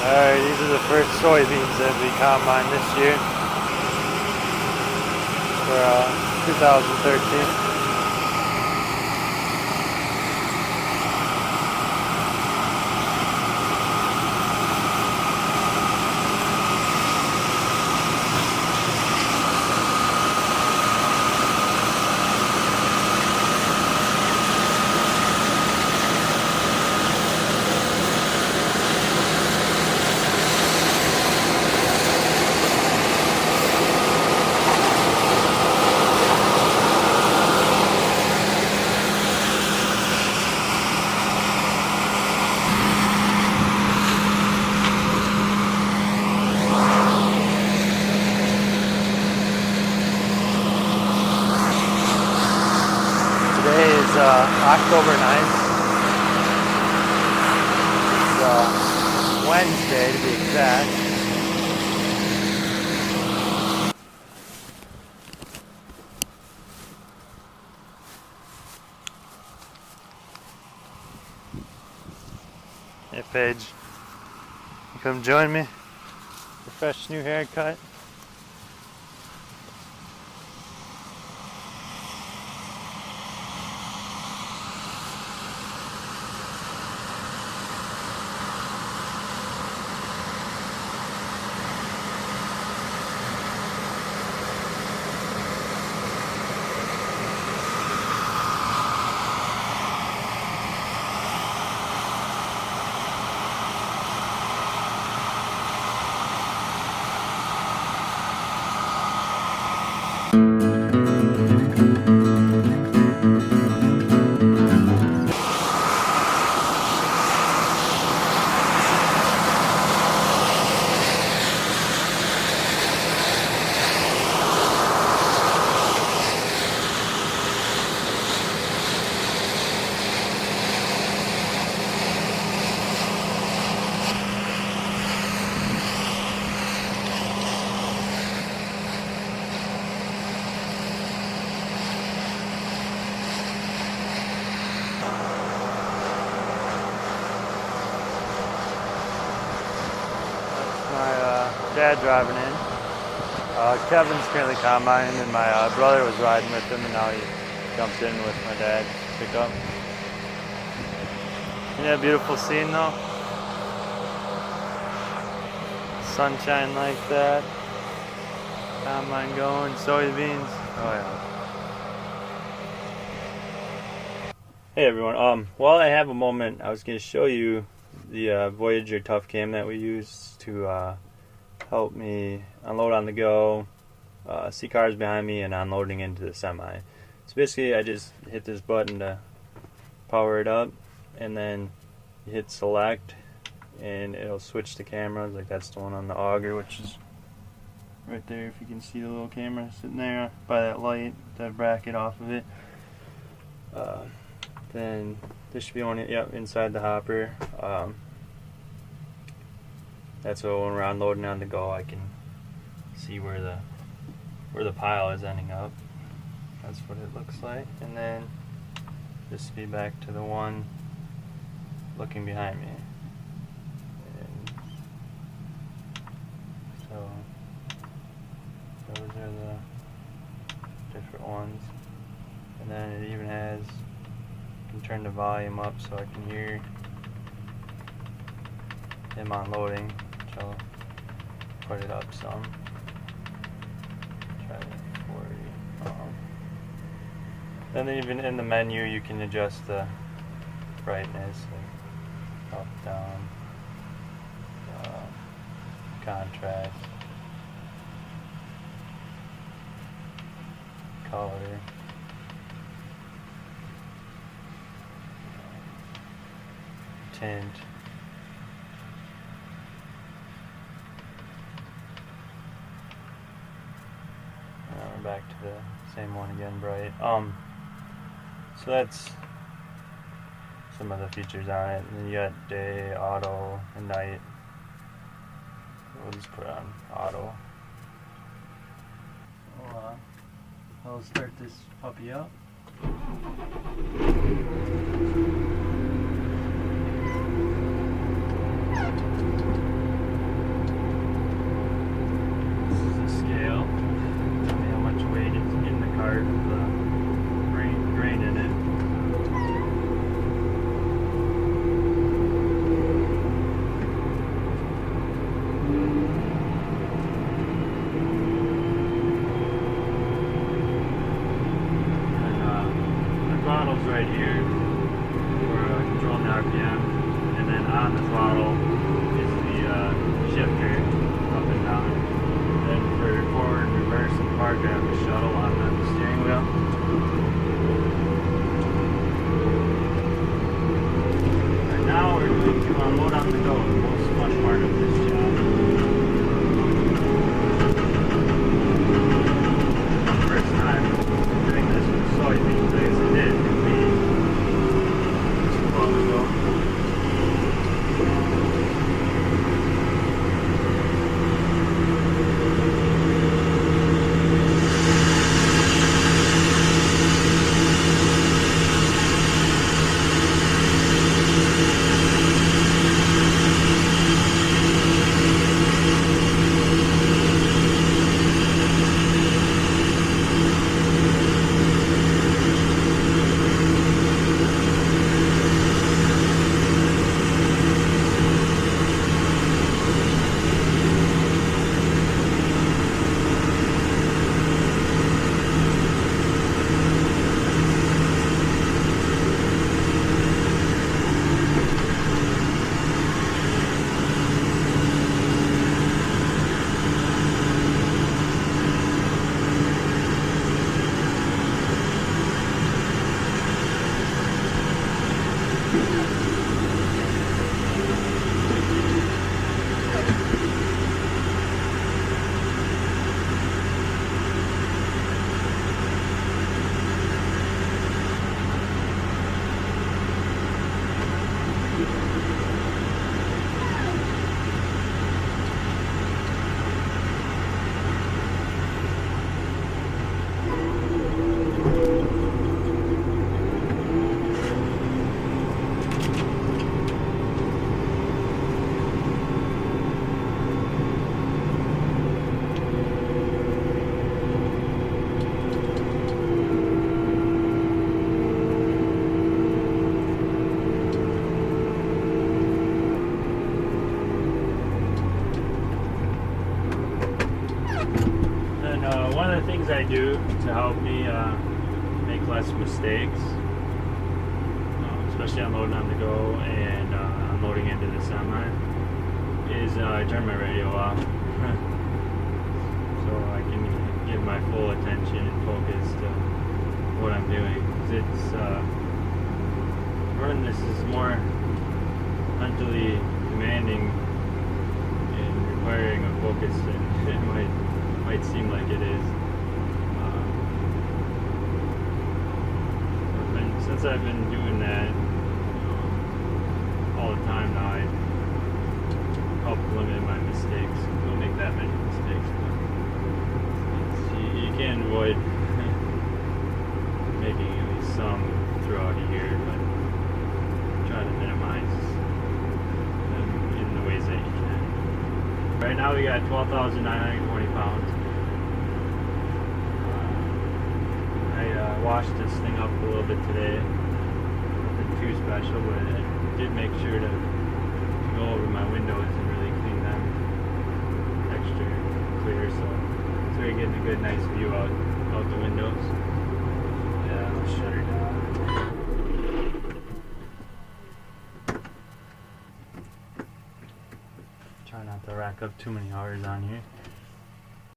Alright, these are the first soybeans that we combined this year for 2013. Today is October 9th. It's Wednesday to be exact. Hey Paige, you come join me? Your fresh new haircut. Dad driving in. Kevin's currently combining, and my brother was riding with him, and now he jumped in with my dad to pick up. Isn't that a beautiful scene though? Sunshine like that. Combine going, soybeans. Oh yeah. Hey everyone. While I have a moment, I was going to show you the Voyager Tough Cam that we use to help me unload on the go, see cars behind me, and unloading into the semi. So basically I just hit this button to power it up, and then you hit select and it'll switch to cameras. Like that's the one on the auger, which is right there. If you can see the little camera sitting there by that light, that bracket off of it. Then this should be on it, yep, inside the hopper. That's so when we're unloading on the go, I can see where the pile is ending up. That's what it looks like. And then this will be back to the one looking behind me. And so those are the different ones. And then it even has, I can turn the volume up so I can hear him unloading. So put it up some. Try it 40. Then even in the menu you can adjust the brightness, like up, down, contrast, color, tint. Back to the same one again, bright. So that's some of the features on it. And then you got day, auto, and night. We'll just put on auto. I'll start this puppy up. one of the things I do to help me make less mistakes, especially unloading on the go and unloading into the semi, is I turn my radio off so I can give my full attention and focus to what I'm doing. 'Cause it's running this is more mentally demanding and requiring a focus than it might seem like it is. Since I've been doing that all the time now, I help limit my mistakes. Don't make that many mistakes, but you can avoid making at least some throughout a year, but try to minimize them in the ways that you can. Right now we got 12,920 pounds. I washed this thing up a little bit today. Nothing too special, but I did make sure to go over my windows and really clean them extra clear, so you're getting a good nice view out the windows. Yeah, I'll shut her down. Try not to rack up too many hours on here.